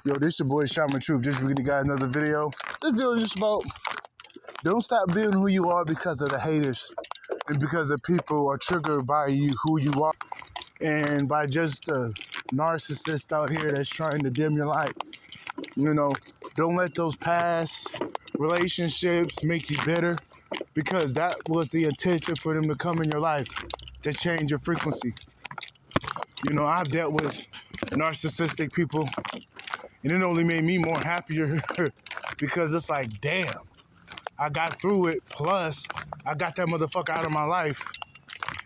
Yo, this your boy Shaman Truth. Just bringing you guys another video. This video is just about don't stop being who you are because of the haters and because of people are triggered by you, who you are, and by just a narcissist out here that's trying to dim your light. You know, don't let those past relationships make you bitter, because that was the intention for them to come in your life to change your frequency. You know, I've dealt with narcissistic people, and it only made me more happier because it's like, damn, I got through it. Plus, I got that motherfucker out of my life.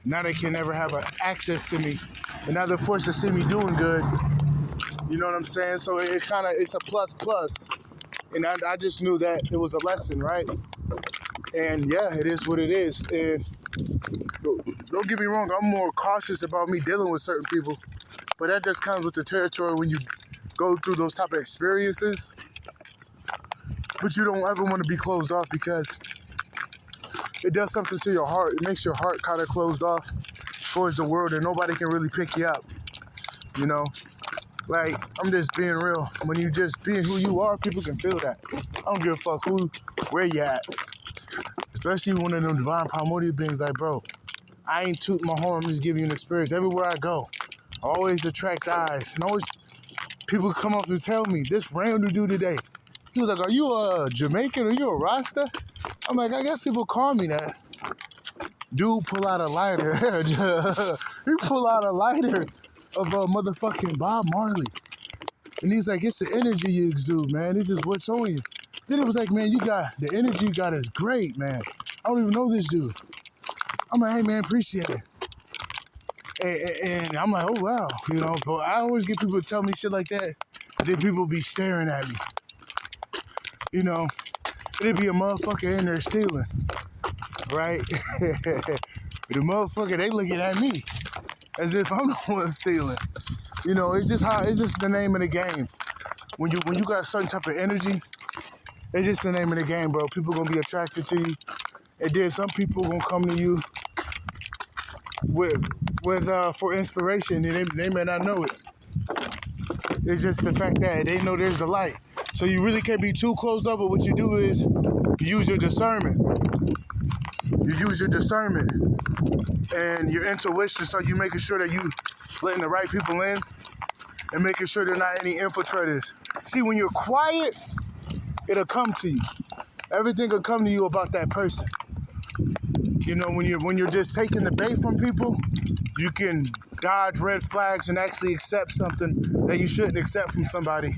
Now they can never have access to me, and now they're forced to see me doing good. You know what I'm saying? So it's a plus. And I just knew that it was a lesson, right? And yeah, it is what it is. And don't get me wrong, I'm more cautious about me dealing with certain people, but that just comes with the territory when you go through those type of experiences. But you don't ever want to be closed off, because it does something to your heart. It makes your heart kind of closed off towards the world, and nobody can really pick you up. You know, like, I'm just being real. When you just being who you are, people can feel that. I don't give a fuck where you at. Especially one of them divine primordial beings, like, bro, I ain't tooting my horn, I'm just giving you an experience. Everywhere I go, I always attract eyes. And always people come up and tell me, this random dude today, he was like, are you a Jamaican? Are you a Rasta? I'm like, I guess people call me that. Dude pull out a lighter. He pull out a lighter of a motherfucking Bob Marley. And he's like, it's the energy you exude, man. This is what's on you. Then it was like, man, the energy you got is great, man. I don't even know this dude. I'm like, hey, man, appreciate it. And I'm like, oh, wow. You know, but I always get people to tell me shit like that. Then people be staring at me. You know, it'd be a motherfucker in there stealing, right? The motherfucker, they looking at me as if I'm the one stealing. You know, it's just the name of the game. When you got a certain type of energy, it's just the name of the game, bro. People gonna be attracted to you, and then some people gonna come to you with for inspiration, and they may not know it. It's just the fact that they know there's the light. So you really can't be too closed up, but what you do is you use your discernment. You use your discernment and your intuition, so you making sure that you letting the right people in and making sure there are not any infiltrators. See, when you're quiet, it'll come to you. Everything will come to you about that person. You know, when you're just taking the bait from people, you can dodge red flags and actually accept something that you shouldn't accept from somebody.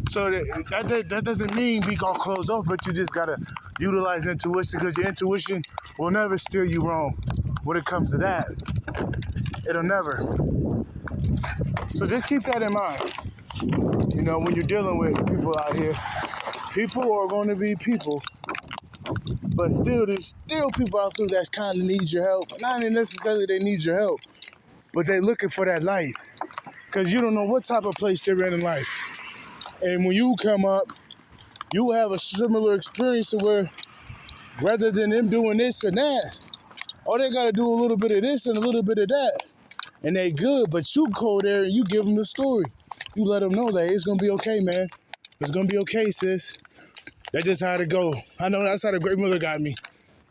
So that doesn't mean be all closed off, but you just gotta utilize intuition, because your intuition will never steer you wrong when it comes to that. It'll never. So just keep that in mind. You know, when you're dealing with people out here, people are going to be people, but still, there's still people out there that kind of need your help. Not necessarily they need your help, but they're looking for that light, because you don't know what type of place they're in life. And when you come up, you have a similar experience to where, rather than them doing this and that, all they got to do a little bit of this and a little bit of that, and they good, but you go there and you give them the story. You let them know that it's going to be okay, man. It's going to be okay, sis. That's just how it go. I know that's how the great mother got me.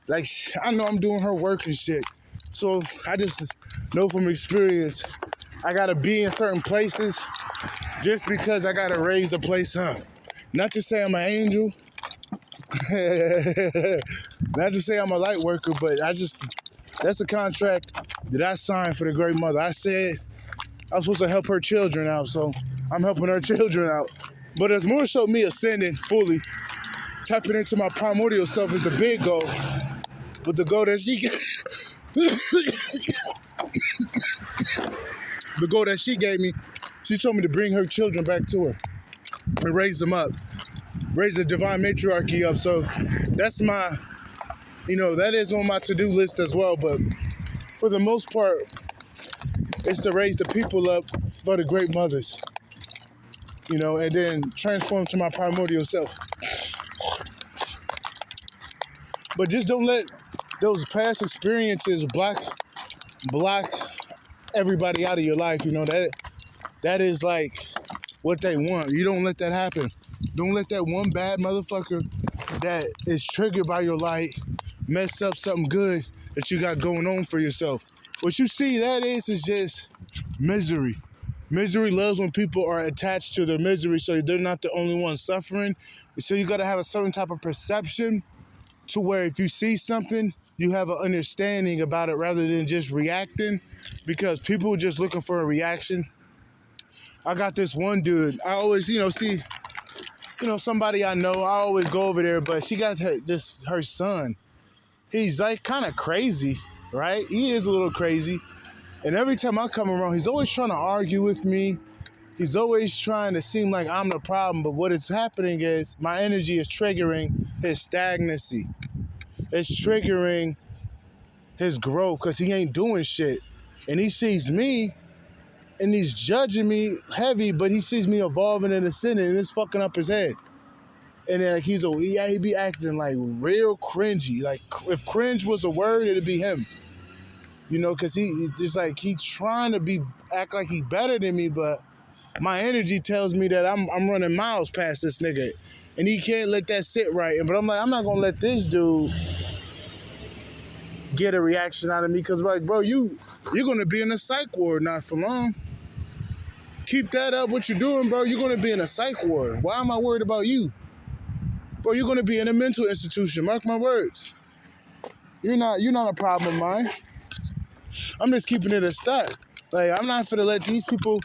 Like, I know I'm doing her work and shit. So I just know from experience, I got to be in certain places just because I got to raise the place up. Not to say I'm an angel. Not to say I'm a light worker, but that's a contract that I signed for the great mother. I said I was supposed to help her children out, so I'm helping her children out. But it's more so me ascending fully. Tapping into my primordial self is the big goal. But the goal that she gave me, she told me to bring her children back to her and raise them up, raise the divine matriarchy up. So that's that is on my to-do list as well. But for the most part, it's to raise the people up for the great mothers, and then transform to my primordial self. But just don't let those past experiences block everybody out of your life. That is like what they want. You don't let that happen. Don't let that one bad motherfucker that is triggered by your light mess up something good that you got going on for yourself. What you see that is just misery. Misery loves when people are attached to their misery, so they're not the only one suffering. So you got to have a certain type of perception to where if you see something, you have an understanding about it rather than just reacting, because people are just looking for a reaction. I got this one dude. I always, see, somebody I know, I always go over there, but she got her son. He's like kind of crazy, right? He is a little crazy. And every time I come around, he's always trying to argue with me. He's always trying to seem like I'm the problem. But what is happening is my energy is triggering his stagnancy. It's triggering his growth because he ain't doing shit. And he sees me and he's judging me heavy, but he sees me evolving in the center and it's fucking up his head. And then he be acting like real cringy. Like if cringe was a word, it'd be him. Because he trying to act like he better than me, but my energy tells me that I'm running miles past this nigga, and he can't let that sit right. But I'm like, I'm not gonna let this dude get a reaction out of me, because like, bro, you're gonna be in a psych ward not for long. Keep that up, what you're doing, bro. You're gonna be in a psych ward. Why am I worried about you, bro? You're gonna be in a mental institution. Mark my words. You're not a problem of mine. I'm just keeping it a stat. Like, I'm not finna let these people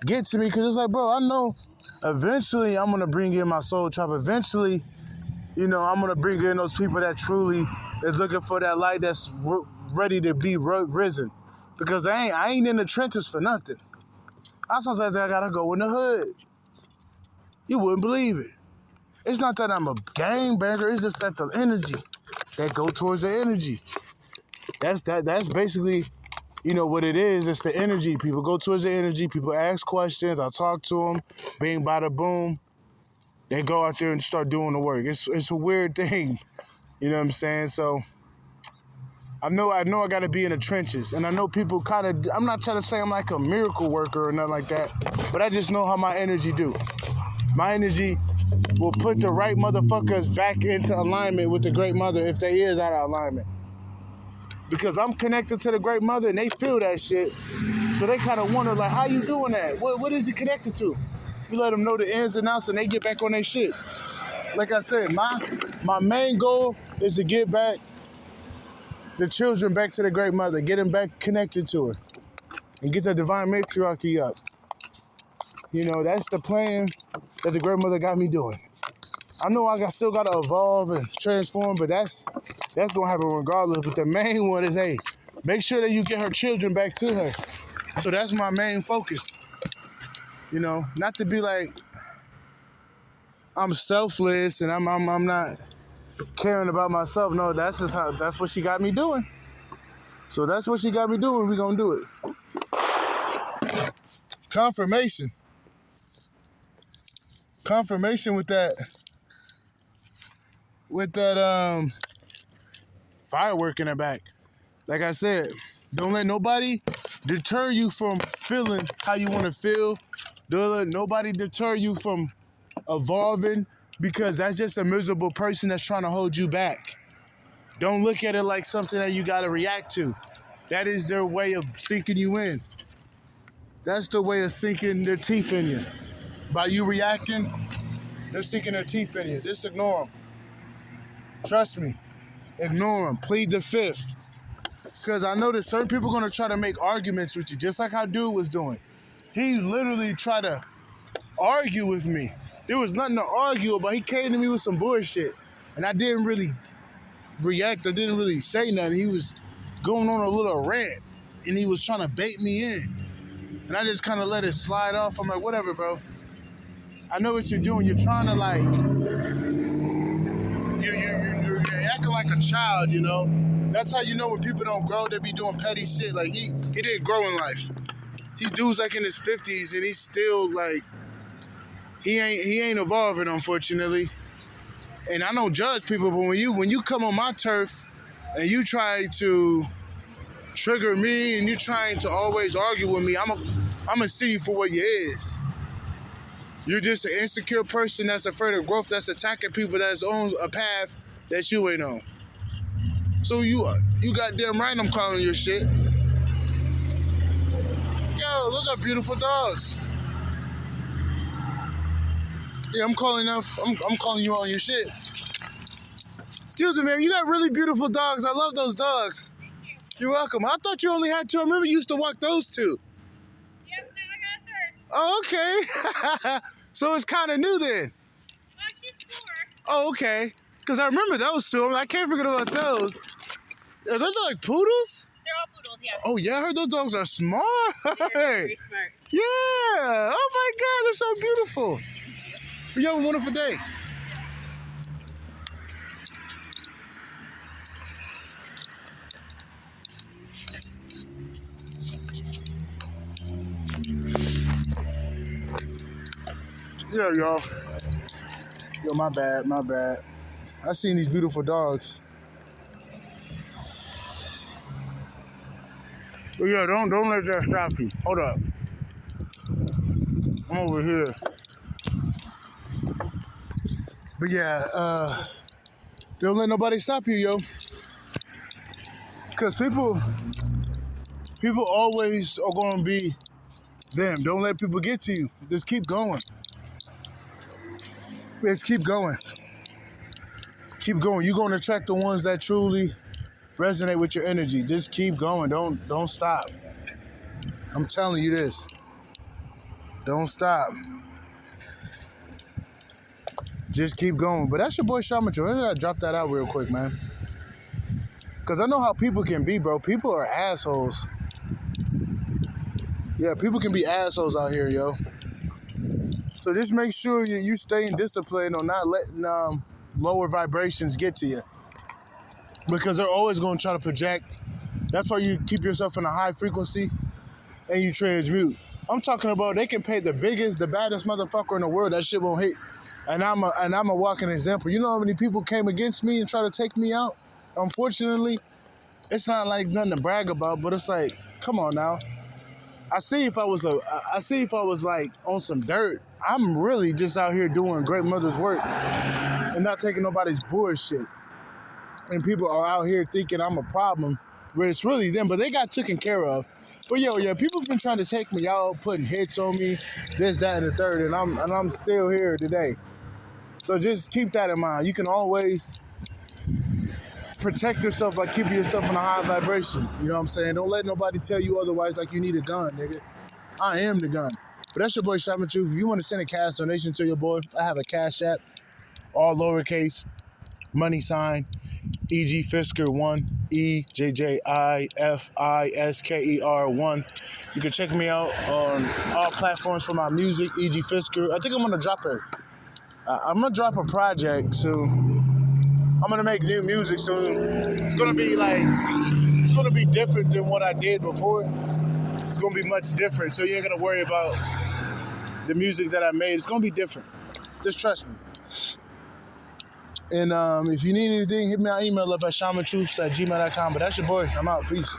get to me, because it's like, bro, I know eventually I'm gonna bring in my soul tribe. Eventually, I'm gonna bring in those people that truly is looking for that light that's ready to be risen. Because I ain't in the trenches for nothing. Sometimes I gotta go in the hood. You wouldn't believe it. It's not that I'm a gangbanger, it's just that the energy that go towards the energy. That's basically, what it is. It's the energy. People go towards the energy. People ask questions. I talk to them. Bing, bada, boom. They go out there and start doing the work. It's a weird thing. You know what I'm saying? So I know I got to be in the trenches. And I know people kind of, I'm not trying to say I'm like a miracle worker or nothing like that, but I just know how my energy do. My energy will put the right motherfuckers back into alignment with the Great Mother if they is out of alignment. Because I'm connected to the Great Mother and they feel that shit. So they kind of wonder, like, how you doing that? What is he connected to? You let them know the ins and outs and they get back on their shit. Like I said, my main goal is to get back the children back to the Great Mother. Get them back connected to her. And get the divine matriarchy up. That's the plan that the Great Mother got me doing. I know I still got to evolve and transform, but that's going to happen regardless. But the main one is, hey, make sure that you get her children back to her. So that's my main focus. Not to be like I'm selfless and I'm not caring about myself. No, that's what she got me doing. So that's what she got me doing. We're going to do it. Confirmation with that firework in the back. Like I said, don't let nobody deter you from feeling how you want to feel. Don't let nobody deter you from evolving, because that's just a miserable person that's trying to hold you back. Don't look at it like something that you got to react to. That is their way of sinking you in. That's the way of sinking their teeth in you. By you reacting, they're sinking their teeth in you. Just ignore them. Trust me. Ignore them. Plead the fifth. Because I know that certain people are going to try to make arguments with you, just like how dude was doing. He literally tried to argue with me. There was nothing to argue about. He came to me with some bullshit. And I didn't really react. I didn't really say nothing. He was going on a little rant. And he was trying to bait me in. And I just kind of let it slide off. I'm like, whatever, bro. I know what you're doing. You're trying to like... You're acting like a child, That's how you know when people don't grow. They be doing petty shit. Like, he didn't grow in life. These dudes like in his 50s and he's still like... He ain't evolving, unfortunately. And I don't judge people, but when you come on my turf and you try to trigger me and you trying to always argue with me, I'm gonna see you for what you is. You're just an insecure person that's afraid of growth, that's attacking people that's on a path that you ain't on. So you goddamn right I'm calling your shit. Yo, those are beautiful dogs. Yeah, I'm calling you on your shit. Excuse me, man. You got really beautiful dogs. I love those dogs. You're welcome. I thought you only had two. I remember you used to walk those two. Yep, now I got a third. Oh, okay. So it's kind of new then. Oh, she's 4. Oh, okay. Because I remember those two. I can't forget about those. Are those like poodles? They're all poodles, yeah. Oh, yeah. I heard those dogs are smart. They're very smart. Yeah. Oh, my God. They're so beautiful. You have a wonderful day. Yeah, y'all. Yo, my bad. I seen these beautiful dogs. But yeah, don't let that stop you. Hold up. I'm over here. But yeah, don't let nobody stop you, yo. Cause people always are gonna be them. Don't let people get to you. Just keep going. Just keep going. Keep going. You're gonna attract the ones that truly resonate with your energy. Just keep going. Don't stop. I'm telling you this. Don't stop. Just keep going. But that's your boy Shaman Joe. I gotta drop that out real quick, man. Cause I know how people can be, bro. People are assholes. Yeah, people can be assholes out here, yo. So just make sure you staying disciplined on not letting lower vibrations get to you. Because they're always going to try to project. That's why you keep yourself in a high frequency and you transmute. I'm talking about they can pay the biggest, the baddest motherfucker in the world. That shit won't hit. And I'm a walking example. You know how many people came against me and tried to take me out? Unfortunately, it's not like nothing to brag about, but it's like, come on now. I see if I was like on some dirt. I'm really just out here doing great mother's work and not taking nobody's bullshit. And people are out here thinking I'm a problem, where it's really them, but they got taken care of. But yeah, people have been trying to take me out, putting hits on me, this, that, and the third, and I'm still here today. So just keep that in mind. You can always protect yourself by keeping yourself in a high vibration. You know what I'm saying? Don't let nobody tell you otherwise like you need a gun, nigga. I am the gun. But that's your boy Shaman Truth. If you want to send a cash donation to your boy, I have a Cash App, all lowercase, money sign, E.G. Fisker 1, EJJIFISKER 1. You can check me out on all platforms for my music, E.G. Fisker. I think I'm going to drop a project soon. I'm going to make new music soon. It's going to be different than what I did before. It's going to be much different. So you ain't going to worry about the music that I made. It's going to be different. Just trust me. And if you need anything, hit me on email up at shamantruths@gmail.com. But that's your boy. I'm out. Peace.